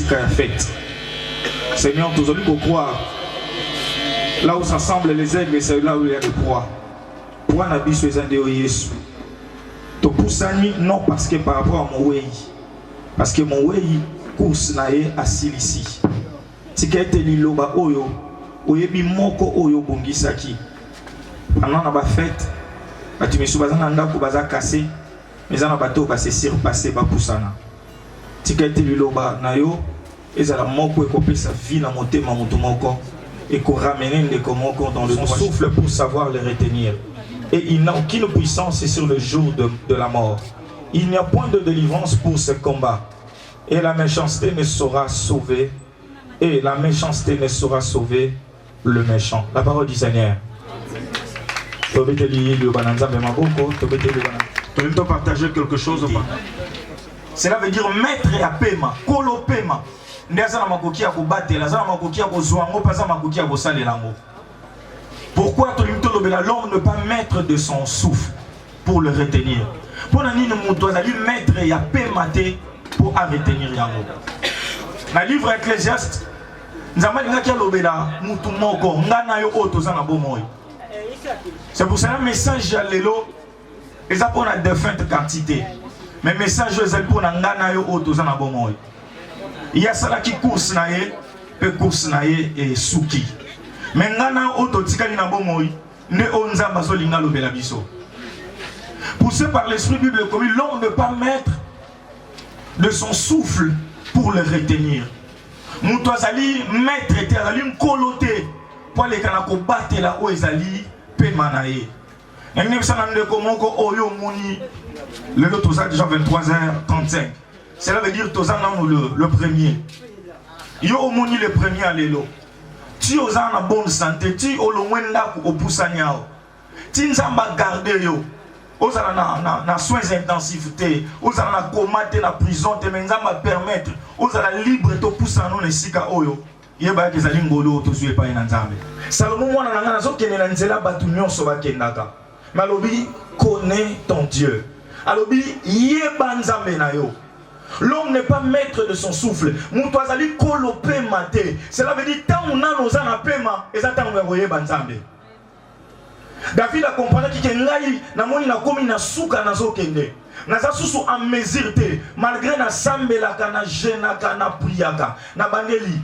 esika ya fête. Seigneur, tous allons croire. Là où s'assemblent les aigles, c'est là où il y a de croix. Pour un habit sur les Indéo Yesu. To poussani non parce que par rapport à mon way. Parce que mon way course nae asili ici. Tikete liloba oyo. Oyebi moko oyo bongisaki. Pendant la fête, tu me souviens nanda ko baza cassé. Mais en bateau ba se surpasser ba poussana. Tikete liloba nayo ezala moko ekopé sa vie na motema moto moko et qu'on ramène des commandes dans le souffle pour savoir les retenir. Et il n'a aucune puissance sur le jour de la mort. Il n'y a point de délivrance pour ce combat. Et la méchanceté ne saura sauver. Et la méchanceté ne saura sauver le méchant. La parole du Seigneur. Tu peux partager quelque chose ou pas? Cela veut dire maître et à paiement, colo paiement. Pourquoi l'homme ne pas mettre de son souffle pour le retenir? Pour lui mettre et à paiement pour retenir. Dans le livre Ecclésiaste, c'est pour ça que le message à l'élo est pour la défunte quantité. Mais le message est pour la ngana. Il y a ça qui course nae, peut course nae et souki. Mais ngana auto tikali na bomoy, ne onza baso linga lobela biso. Poussé par l'esprit biblique, l'homme ne pas mettre de son souffle pour le retenir. Moutouazali maître était ali mkolote pour les kanako battre la oezali pe manae. N'engné ça n'ande komoko oyo moni le lotosa déjà 23h35. Cela veut dire que le premier. Yo omoni le premier à l'élo. Tu os en bonne santé, tu au loin au poussaniao. Tu n'as garder yo. Aux na soins intensifs, aux na coma, na prison, te menzamba permettre, aux la libre to poussano ne sika oyo. Yeba ke zali ngolo to sué pa ina nzambe. Salomon mwana nanga nazo kenela nzela batu nyonso bakendaka. Malobi connais ton Dieu. Alobi yeba nzambe na yo. L'homme n'est pas maître de son souffle. Moutouazali kolopé maté. Cela veut dire tant on a nos ana pema et ça tant on voyé banzambe. David a compris que ngai na moni na komi na suka na zokende. Na za susu en mesure te malgré na sambelaka na jenaka na priaka na bandeli.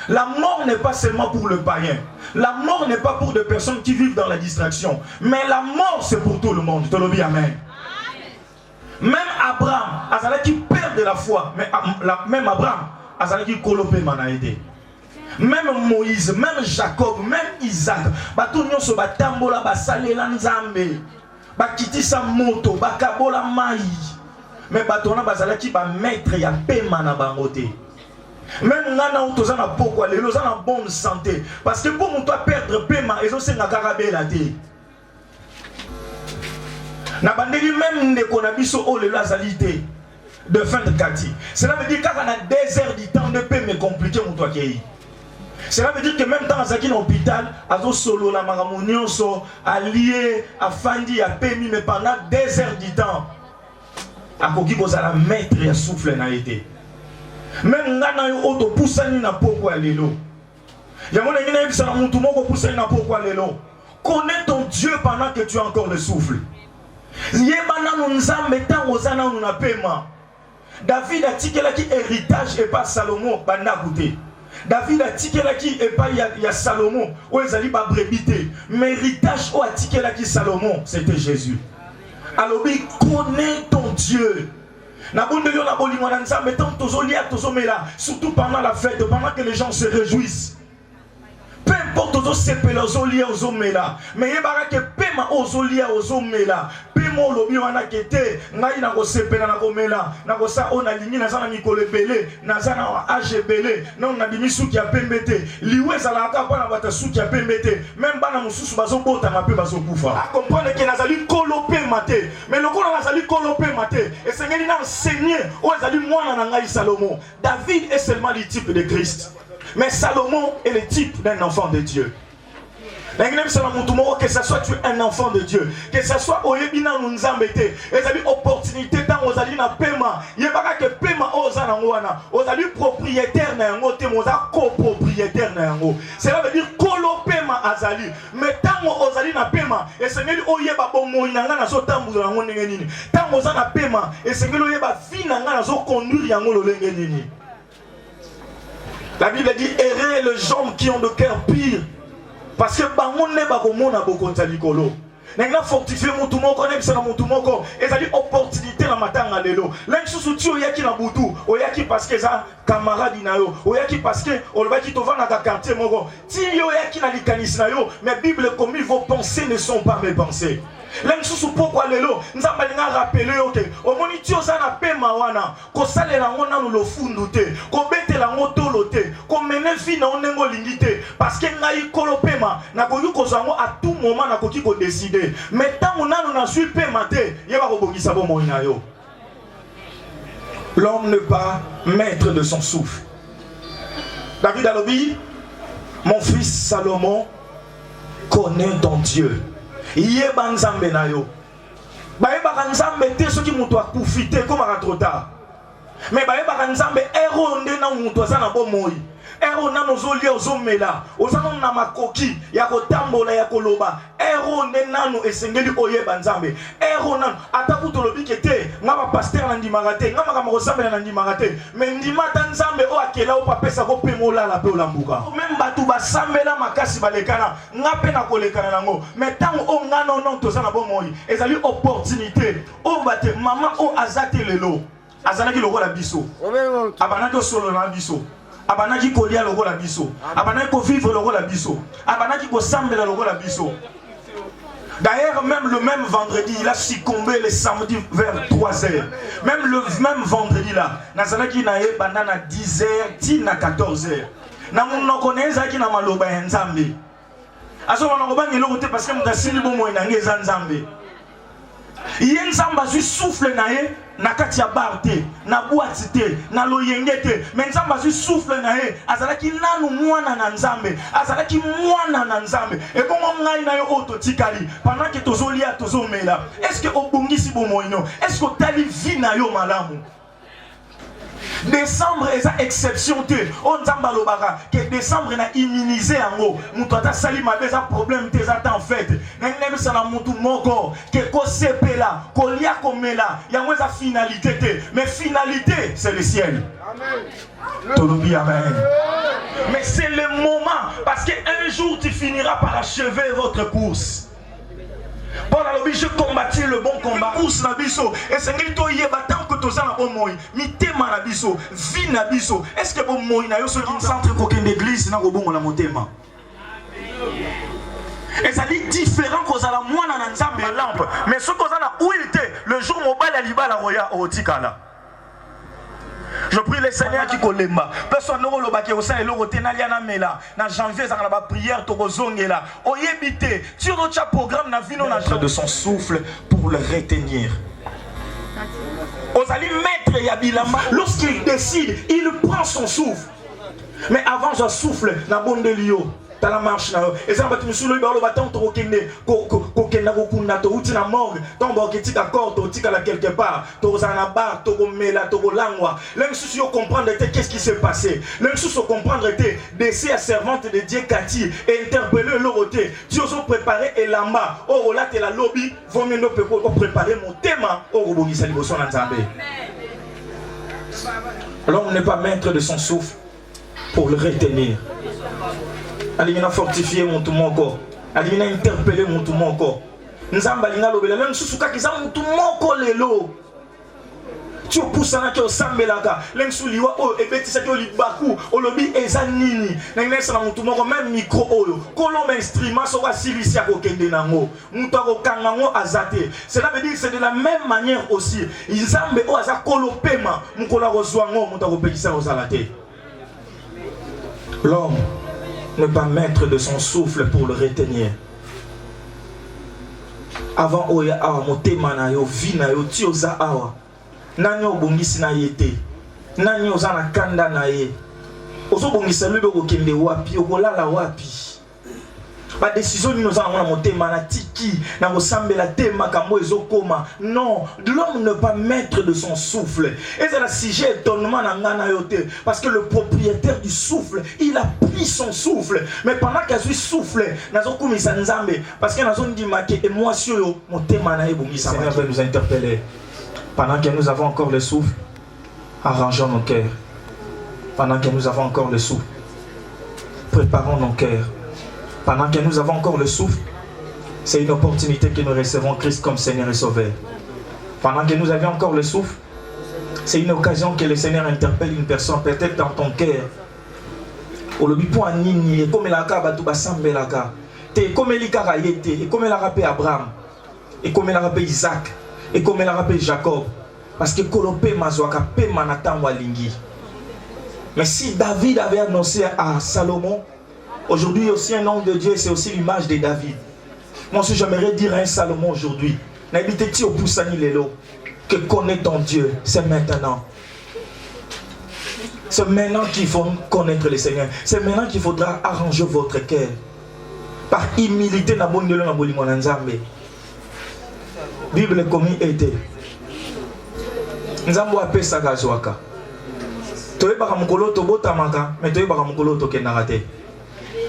La mort n'est pas seulement pour le païen. La mort n'est pas pour des personnes qui vivent dans la distraction. Mais la mort c'est pour tout le monde. Te le dis amen. Même Abraham, Azala qui perd de la foi, mais même Abraham, Azala qui kolopé manaïde. Même Moïse, même Jacob, même Isaac, Batunyo so batambola basalela nzambe, bakiti sa moto, bakabola mai. Mais batona bazala qui ba maître ya pema na bangote. Même nana utoza na pokwa lelo za na bonne santé parce que pour toi perdre pema ezo senga karabela te. Na bandeli même ne konabiso o le lazalité de fin de quartier. Cela veut dire qu'à a 2 heures du temps de paix mais compliqué mon toi qui. Cela veut dire que même dans un hôpital, azo solo la maramounion so allié à Fandi à Pemi mais pendant 2 heures du temps à koki kozala maître ya souffle na été. Même ngana yo auto poussani na poko lelo. Ya mona ngina yebisa na mutu moko poussani na poko lelo. Connais ton Dieu pendant que tu as encore le souffle. David a tiqué là qui héritage et pas Salomon banakouté. David a tiqué là qui et pas il y a Salomon où ils allaient pas brébiter. Mais héritage où a tiqué là qui Salomon c'était Jésus. Alors connais ton Dieu. Surtout pendant la fête, pendant que les gens se réjouissent. Peu importe aux sepela aux olia aux omela mais yebara que pema aux olia aux omela pemo lobi wana kete ngai na ko sepela na ko mela na ko sa ona lingi na sana mikolo belé na sana age belé non na bimisuki ya pembete liwe sala ka pa na bata suki ya pembete même bana mususu bazo bota na pe bazo kufa a comprendre que nazali kolopé maté mais le kola nazali kolopé maté et sengeli na enseigner o ezali mwana na ngai Salomon. David est seulement le type de Christ. Mais Salomon est le type d'un enfant de Dieu. Que ce soit tu es un enfant de Dieu, que ce soit oyebina nzambete, ezali opportunité tant ozali na paiement, yebaka que paiement ozana ngwana, ozali propriétaire na yango te moza copropriétaire na yango. Cela veut dire kolo paiement azali, mais tant ozali na paiement, et sengeli oyeba bomo inanga na so tambuza na ngone nini. Tant ozana paiement, et sengeli oyeba vie na ngana so conduire yango lolenge nini. La Bible dit errez les gens qui ont de cœur pire. Parce que bango ne ba komona bokonza likolo. Nenga fortifier mutu moko na bisana mutu moko ezali opportunité na matanga lelo. La nsusu ti oyaki na butu, oyaki parce que za camarade na yo, oyaki parce que olobaki tovana ka quartier moko. Ti yo oyaki na likanisi na yo, mais Bible comme vos pensées ne sont pas mes pensées. L'ensusu pourquoi lelo nzamba linga rappeler OK omoni ti osana pema wana ko salela ngona no lofundu te ko betela ngotolo te ko mene fi na onengo lingite parce que ngai kolo pema na ko yuko zango à tout moment na ko ki ko décider mais tant nanu na suis pema te yeba ko bongisa bo moina yo. L'homme n'est pas maître de son souffle. David alobi mon fils Salomon connaît ton Dieu. Yeba nzambe na yo bayeba nzambe te soki mutu akufite koma trop tard mais bayeba nzambe ero nde na mutu azana bomoi ero nano zolia ozomela ozana na makoki ya kotambola ya koloba ero nde nano esengeli oyeba nzambe ero nano ataku tolobiki te ngaba pasteur na ndimaka te ngaba kama kozambela na ndimaka te mais ndimata nzambe o akela o papesa ko pengola la pe olambuka même batu basambela makasi balekana ngape na kolekana nango mais tango o ngano non tozana bomoi ezali opportunité o bate mama o azate lelo azanaki lokola biso abanaki solo na biso abanaki kolia lokola biso abanaki ko vivre lokola biso abanaki ko sambela lokola biso. D'ailleurs même le même vendredi il a succombé le samedi vers 3h. Même le même vendredi là nazalaki na ye bandana 10h tina 14h na monoko nezaki na maloba ya nzambe aso wana kobangi lokote parce que mtasili bomo na ngeza nzambe ye nzamba zu souffle na ye na kati ya barte na boîte te na loyenge te mais nzamba zu souffle na ye azalaki nanu mwana na nzambe azalaki mwana na nzambe e bongo ngai na yo ototikali pendant que tozolia tozomela est-ce que obongisi bomoino est-ce que tali vie na yo malamu. Décembre est une exception. On nzamba lobaka que décembre na immunisé ango. Mutu ata sali mabe za problème te za en fait. Nengem sana mutu moko que ko sepela, ko lia komela, yango za finalité te. Mais finalité c'est le ciel. Amen. Tolobi amen. Mais c'est le moment parce que un jour tu finiras par achever votre course. Bon alors je combattis le bon combat. Course na biso et c'est ngeli to yeba tant que to za na bomoi. Mi tema na biso, vie na biso. Est-ce que bomoi na yo so ki centre ko kende église na ko bongo na motema. Et ça dit différent ko za la mwana na nzambe lampe. Mais ce ko za na huile le jour mobile ya libala roya otikala. Je prie les Seigneurs qui kolemba. Personne ne le baki au sein et le rotenalia na mela. Na janvier ça na ba prière to kozongela. Oyebite, tu as programme na vino na de son souffle pour le retenir. Osali maître yabilamba lorsqu'il décide, il prend son souffle. Mais avant je souffle na bondelio. Dans la marche là et ça va te monsieur le balo batant to kende ko kenda ko kuna to uti na morgue tombo ke tika corps to tika la quelque part to za na bar to ko mela to ko langwa l'un souci au comprendre qu'est-ce qui s'est passé l'un souci au comprendre était d'essayer à servante de Dieu Cathy et interpeller le roté Dieu ont préparé et lamba oh là te la lobby vont mieux no peko ko préparer mon thème oh bongisa liboso na nzambe. L'homme n'est pas maître de son souffle pour le retenir. Alina fortifier mon tout mon corps. Alina interpeller mon tout mon corps. Nzamba linga lobela même susuka kiza mon tout mon corps lelo. Tu poussana ki osambelaka. Lensu liwa o ebetisa ki olibaku olobi ezanini. Nengesa na mon tout mon corps même micro oyo. Kolomba instrument so wa silisia ko kende nango. Muto ko kangango azate. Cela veut dire c'est de la même manière aussi. Nzambe o aza kolopema mukola ko zwango muto ko pekisa ozalate. L'homme ne pas mettre de son souffle pour le retenir. Avant oya awa motema na yo vi na yo ti oza awa. Nani obongisi na yete. Nani oza na kanda na ye. Ozo bongisa lube ko kende wapi okolala wapi. Ba décision nous avons na motema na tiki na kosambela te makambo ezokoma. Non, l'homme ne pas mettre de son souffle. Et c'est le sujet étonnement na ngana yote parce que le propriétaire du souffle, il a pris son souffle. Mais pendant qu'il souffle, nazo kumisa nzambe parce que nazo ndima ke émotion yo motema na ebongisa. Seigneur va nous interpeller. Pendant que nous avons encore le souffle, arrangeons nos cœurs. Pendant que nous avons encore le souffle, préparons nos cœurs. Pendant que nous avons encore le souffle, c'est une opportunité que nous recevons Christ comme Seigneur et Sauveur. Pendant que nous avions encore le souffle, c'est une occasion que le Seigneur interpelle une personne, peut-être dans ton cœur. Comme il a rappelé Abraham, et comme il a rappelé Isaac, et comme il a rappelé Jacob. Parce que Kolopé Mazouaka Pe Manatan Walingi. Mais si David avait annoncé à Salomon, aujourd'hui aussi un homme de Dieu, c'est aussi l'image de David. Moi aussi j'aimerais dire à un Salomon aujourd'hui, n'habitez-tu au Poussani Lelo, que connaît ton Dieu, c'est maintenant. C'est maintenant qu'il faut connaître le Seigneur. C'est maintenant qu'il faudra arranger votre cœur. Par humilité, na bonne de l'homme, na boli monanzambe. Bible comme il était. Nzambo apesa kazwaka. Toyebaka mukolo tobotamaka, mais toyebaka mukolo tokendaka te.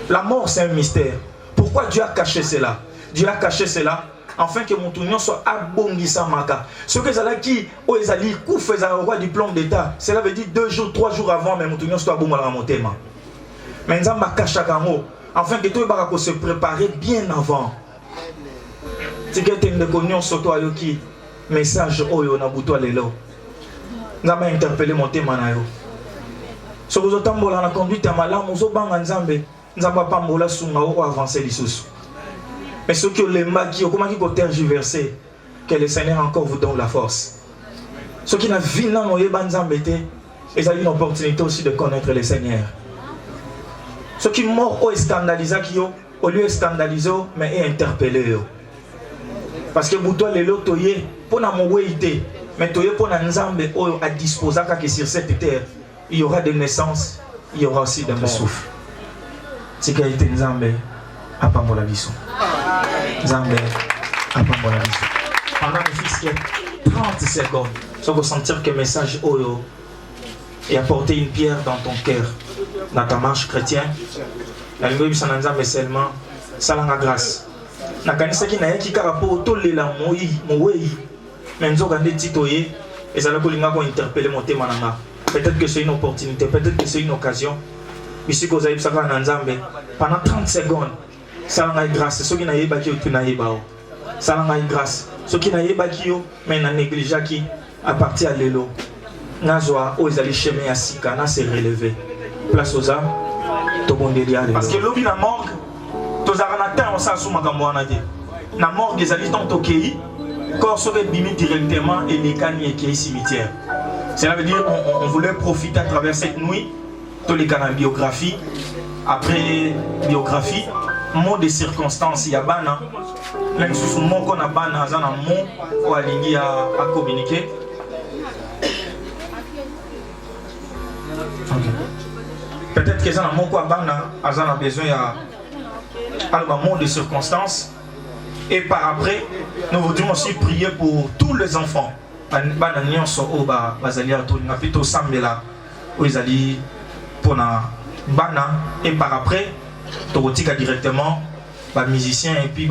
La mort c'est un mystère. Pourquoi Dieu a caché cela? Dieu a caché cela afin que mon tournion soit abongisa maka. Ce que ça qui o ezali kouf ezala roi diplôme d'état. Cela veut dire 2 jours, 3 jours avant mais mon tournion soit abongala motema. Mais nzamba kachaka ngo afin que toyebaka ko se préparer bien avant. Tikete ndekonyo soto ayoki message oyo na buto lelo. Nzamba interpeller mon tema na yo. So vous otambola na conduite ya malamu ozobanga nzambe, nzamba pambola sunga o avancer lisusu. Mais ceux qui ont les maquis, comment ils ont tergiversé, que le Seigneur encore vous donne la force. Ceux qui n'ont vu dans nos banzambete, ils ont une opportunité aussi de connaître le Seigneur. Ceux qui morts au scandalisé au lieu de scandaliser, mais interpeller. Parce que vous doit les lotoyer pour na mouéité, mais toyer pour na nzambe à disposer que sur cette terre, il y aura des naissances, il y aura aussi des souffles. C'est qu'il y a été nzambe à Pambola Bissou. Nzambe à Pambola Bissou. Pendant le fils 30 secondes, tu vas sentir que le message oyo et apporter une pierre dans ton cœur, dans ta marche chrétienne. La ligne de nzambe seulement, ça la grâce. Na kanisa ki na yaki kaka po tolela moyi mais nzo gande titoye et ça la kolinga ko interpeller mon tema nanga. Peut-être que c'est une opportunité, peut-être que c'est une occasion. Ici que vous avez ça na nzambe pendant 30 secondes. Ça la grâce, ceux qui na yeba ki tu na yeba. Ça la grâce. Ceux qui na yeba ki yo mais na négligé ki à partir à lelo. Nazwa o ezali chemin asika na se relever. Place aux âmes. To bonde dia. Parce que lobi na morgue na mort des habitants Tokei, corps serait bimi directement et les cannes et cimetière. Cela veut dire on voulait profiter à travers cette nuit, tous les canaux biographie, après biographie, mot de circonstances, il y a bana, même sous mot qu'on a bana, il y a un mot ou à ligne à communiquer. Peut-être que ça a un mot qu'on a bana, il a besoin à moment de circonstances. Et par après, nous voudrions aussi prier pour tous les enfants. Et par après, directement les musiciens et puis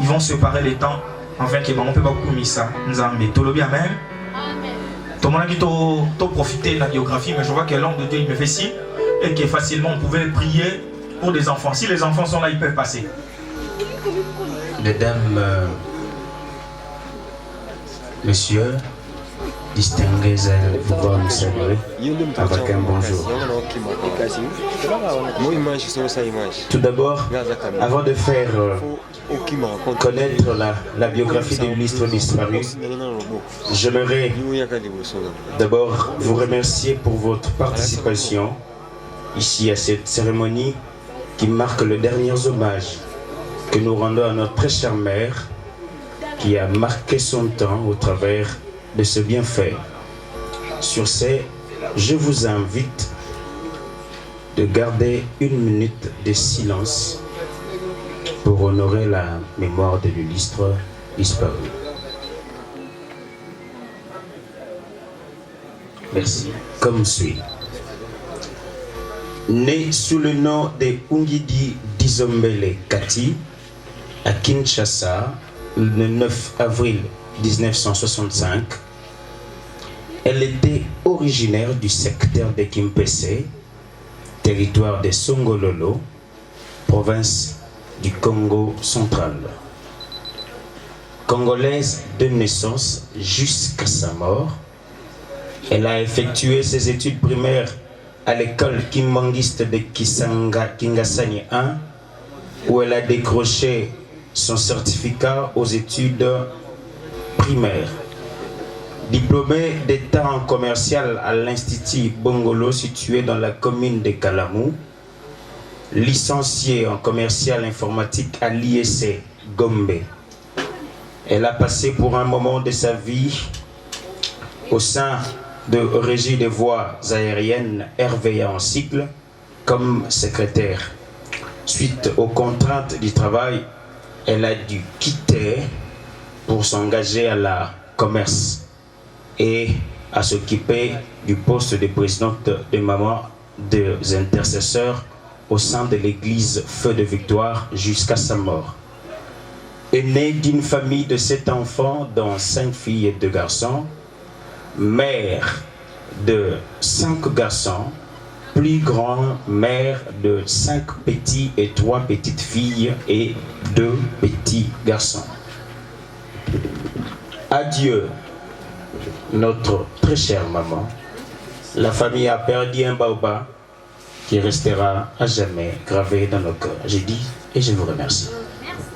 ils vont séparer les temps afin que on peut pas commis ça. Tout le bien même. Tout le monde qui profiter de la biographie, mais je vois que l'homme de Dieu il me fait signe et que facilement on pouvait prier pour des enfants. Si les enfants sont là, ils peuvent passer. Mesdames, messieurs, distingués, vous pouvez me saluer avec un bonjour. Tout d'abord, avant de faire connaître la biographie du ministre disparu, j'aimerais d'abord vous remercier pour votre participation ici à cette cérémonie qui marque le dernier hommage que nous rendons à notre très chère mère qui a marqué son temps au travers de ce bienfait. Sur ce, je vous invite de garder 1 minute de silence pour honorer la mémoire de l'illustre disparu. Merci. Comme suit. Né sous le nom de Ungidi Dizombele Kati à Kinshasa le 9 avril 1965, elle était originaire du secteur de Kimpese, territoire de Songololo, province du Congo central. Congolaise de naissance jusqu'à sa mort, elle a effectué ses études primaires à l'école kimbangiste de Kingasani 1, où elle a décroché son certificat aux études primaires. Diplômée d'état en commercial à l'Institut Bongolo situé dans la commune de Kalamou, licenciée en commercial informatique à l'IEC Gombe. Elle a passé pour un moment de sa vie au sein de Régie des voies aériennes RVA en cycle comme secrétaire. Suite aux contraintes du travail, elle a dû quitter pour s'engager à la commerce et à s'occuper du poste de présidente de maman des intercesseurs au sein de l'église Feu de Victoire jusqu'à sa mort. Elle est née d'une famille de 7 enfants, dont 5 filles et 2 garçons, mère de 5 garçons, plus grand, mère de 5 petits et 3 petites filles et 2 petits garçons. Adieu, notre très chère maman. La famille a perdu un baobab qui restera à jamais gravé dans nos cœurs. J'ai dit et je vous remercie.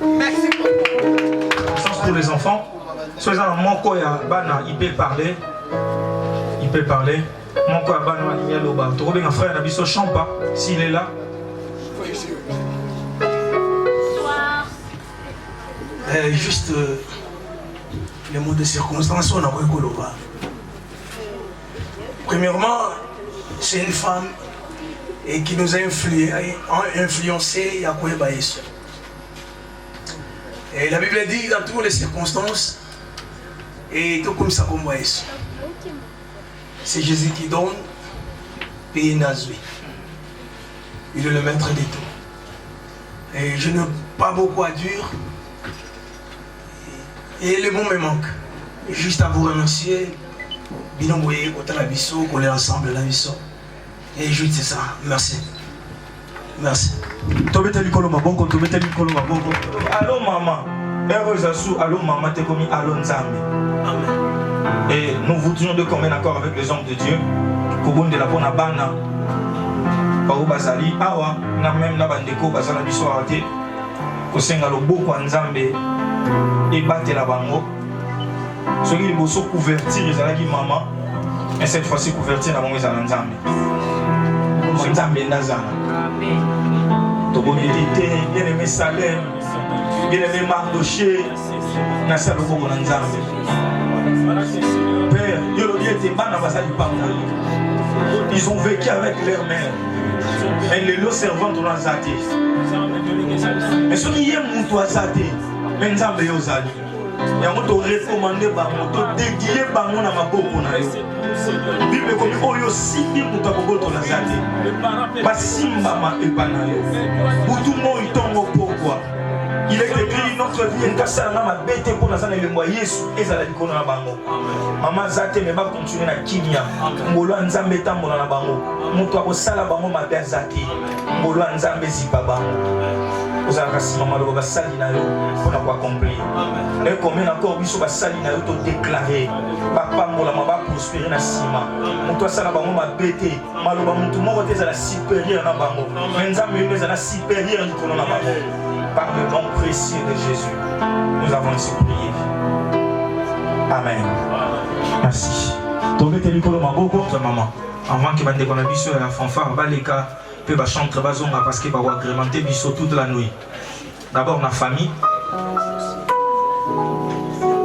Merci. Pour les enfants, soyez en mon il peut parler. Il peut parler. Mon quoi bana il y a l'oba. Tu vois un frère Nabiso Champa s'il est là. Juste les mots de circonstance, on a beaucoup l'oba. Premièrement, c'est une femme et qui nous a influencé Yahweh Baïs. Et la Bible dit dans toutes les circonstances, et tout comme ça comme Baïs. C'est Jésus qui donne, puis il Nazui. Il est le maître des tout. Et je n'ai pas beaucoup à dire. Et les mots me manquent. Juste à vous remercier. Binomboye, Otalabiso, qu'on est ensemble la mission. Et juste c'est ça. Merci. Merci. Allô maman. Heureuse Assou, allô maman, t'es commis allô Nzambe. Amen. Et nous voudrions de commun accord avec les hommes de Dieu. Kobon de la bonne bana. Pao Bazali, Awa, na même na bandeko Bazala biso arate. Kosenga lo boko Nzambe. Et battre la bango. Ce qui est beau, couverture, ils ont dit maman. Et cette fois-ci, couverture, ils ont dit Nzambe. Nzambe Nazana. Tu peux bien aimé Salem, bien aimé Mardoché, Nasa le Bogo Nzambe. Père, ils ont vécu avec leur mère. Mais les lots servants de l'Anzate. Mais ce qui est mon toit Zate, mais Nzambe Yozali. Il y a un recommandé par mon déguisé par mon amaboko na yo. Bible comme oyo simbi mutaboboto na zate. Ba simba ma epana yo. Butu mo itongo pourquoi? Il est écrit notre vie est cassée na ma bête pour na zana le moi Yesu ezala likona na bango. Maman zate me ba continuer na kinya. Ngolo nzambe tambola na bango. Mutu akosala bango mabe zate. Ngolo nzambe zipa bango. Vous avez rassis maman le basali na yo pour na accomplir. Et combien encore biso basali na yo to déclarer papa mola maba prospérer na sima. Mutu sala bango mabete, maloba mutu moko te za supérieur na bango. Nzambe yo za supérieur likolo na bango. Par le nom précieux de Jésus, nous avons ainsi prié. Amen. Merci. Tombez likolo maboko ta maman. Avant que bande kona biso ya fanfare baleka pe ba chanter bazonga parce que ba agrémenter biso toute la nuit. D'abord ma famille.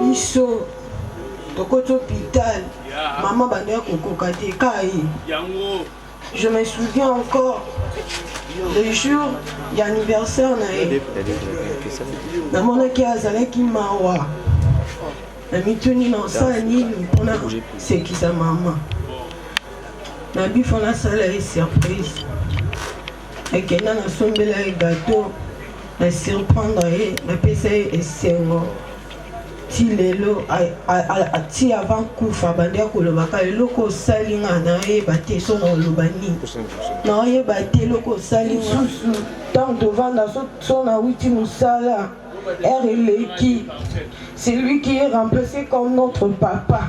Biso tokoto hôpital. Maman bande kokoka te kai. Yango Je me souviens encore le jour d'anniversaire na monaki azalaki mawa na mituni na osala nini mpona sekisa mama na bifo nasala ye surprise ekenda nasombela ye gato na surprendre ye napesa ye esengo ti lelo ti avant kufa bandi akolobaka eloko osalinga nayeba te so na oloba nini nayeba te eloko osalinga ntango tovanda so na witi mosala ere eleki c'est lui qui est remplacé comme notre papa.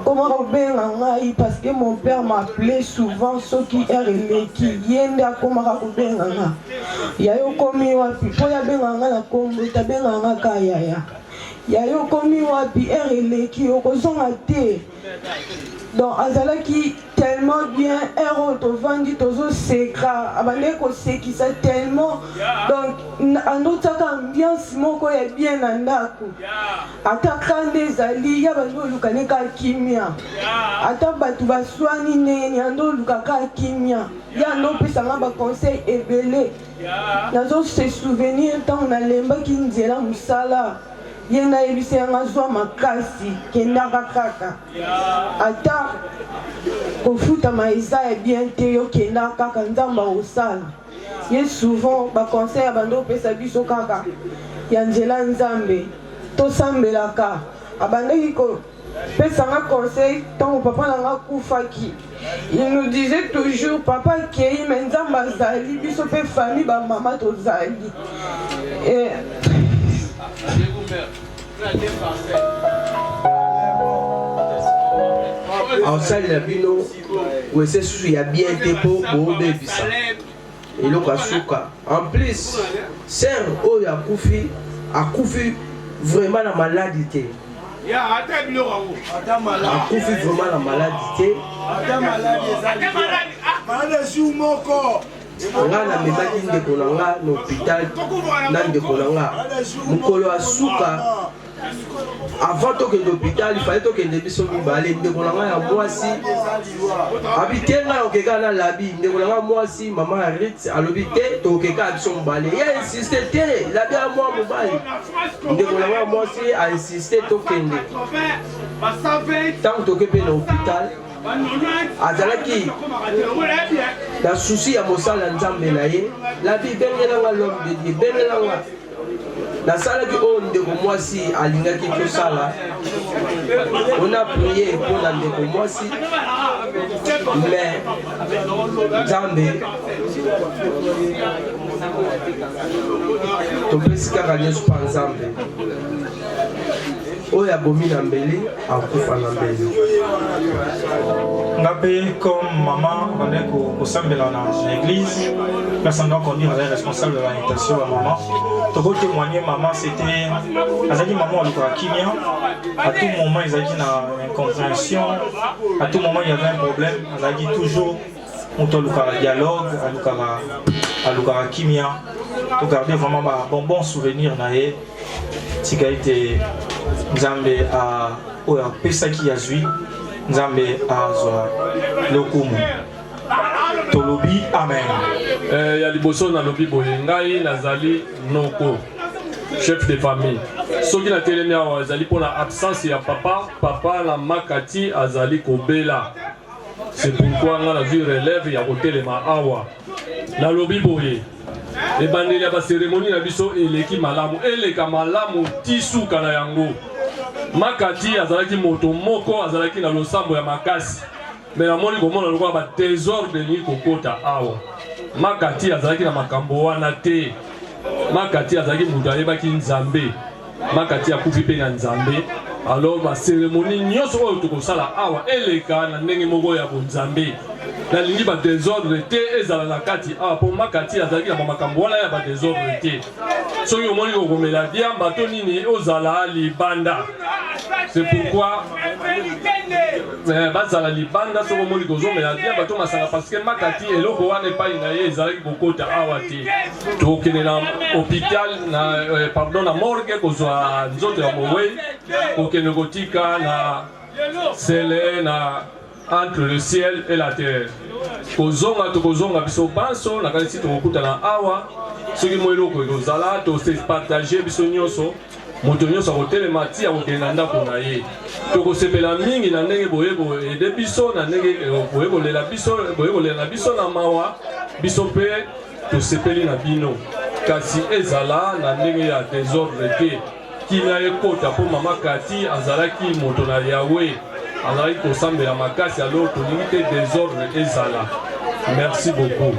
Comment obenga ngai parce que mon père m'appelait souvent ce qui est releki yenda komaka obenga nga yayo komi wapi po ya benga nga na kombo ta benga nga kaya yayo komi wapi releki okozonga te donc azalaki tellement bien ero tovandi tozo seka abande ko sekisa tellement donc andotaka ambiance moko ya bien na ndako ata kande ezali ya bando lukaneka kimia ata batu baswani neni ando lukaka kimia ya ndopesanga baconseil ebele nazo se souvenir ntango nalembaki nzela mosala ye nayebisa yanga zwa makasi kendaka kaka ata kofutama eza ya bien te yo kendaka kaka nzambe akosala ye souvent baconseil ya bando opesa biso kaka ya nzela nzambe tosambelaka abandaki kopesanga conseil ntango papa nanga kufaki il nous disait toujours papa kei me nzambe azali biso mpe famille bamama tozali aosalela bino wese susu ya bien te mpo boobebisa eloko asuka en plus ser oyo akufi vraiment na maladi te akufi vraiment na maladi te nga namemaki ndeko na nga na hôpital na ndeko na nga mokolo asuka avant tokende hôpital ifale tokende biso mibale ndeko na nga ya mwasi abi te nga okeka na labi ndeko na nga mwasi mama ya rit alobi te tokeka ya biso mibale ye insiste te labi ya mwa mobali ndeko na nga mwasi ainsiste tokende ntango toke mpe na hôpital azalaki na susi ya mosala nzambe na ye labi bengelanga l'homme de Dieu bengelanga nasalaki oyo ndeko mwasi alingaki tosala ona prie mpona ndeko mwasi mais nzambe topesi kaka nyonso mpa nzambe oyo abomi na mbeli akufa na mbeli nga mpe comme mama bandai kosambela na l'église place anga konduire azali responsable de l'animation ya mama tokotémoigner mama c'était azalaki mama alukaka kimia à tout moment ezalaki na incompréhension à tout moment il y avait un problème azalaki toujours moto alukaka dialogue alukaka kimia togarde vraiment bon souvenir na ye tika ete nzambe oyo apesaki ya zwi nzambe azwa lokumu tolobi amen. Ya liboso nalobi boye ngai nazali noko chef de famille soki na telemi awa ezali mpona absence ya papa na makati azali kobela c'est pourquoi nga nazwi relève ya kotelema awa nalobi boye ebandeli ya baseremoni na biso eleki malamu eleka malamu tisuka na yango makati azalaki moto moko azalaki na losambo ya makasi me namoni komona lokola badésordre nini kokota awa makati azalaki na makambo wana te makati azalaki moto ayebaki nzambe makati akufi mpe na nzambe alors baseremoni nyonso oyo tokosala awa eleka na ndenge moko ya bonzambe nalingi badésordre te ezala na kati awa mpo makati azalaki na bamakambo wana ya badésordre te soki omoni kokomela diamba to nini ozala libanda c'est pourquoi bazala libanda soki omoni kozomela diamba to masanga parce que makati eloko wana epai na ye ezalaki kokota awa te tokende na hôpital na morgue kozwa nzoto ya mowei kokende kotika na sele na entre le ciel et la terre. Kozonga tokozonga biso banso na kanisi tokokutana awa soki mo eloko ekozala tose partager biso nyonso moto nyonso akotelema ti akokende na ndako na ye tokosepela mingi na ndenge boyede biso na ndenge boyekolela na biso na mawa biso mpe tosepeli na bino kasi ezala na ndenge ya désordre te kina ekota mpo mama kati azalaki moto na yawe azalaki kosambela makasi alors tolingi te désordre ezala. Merci beaucoup.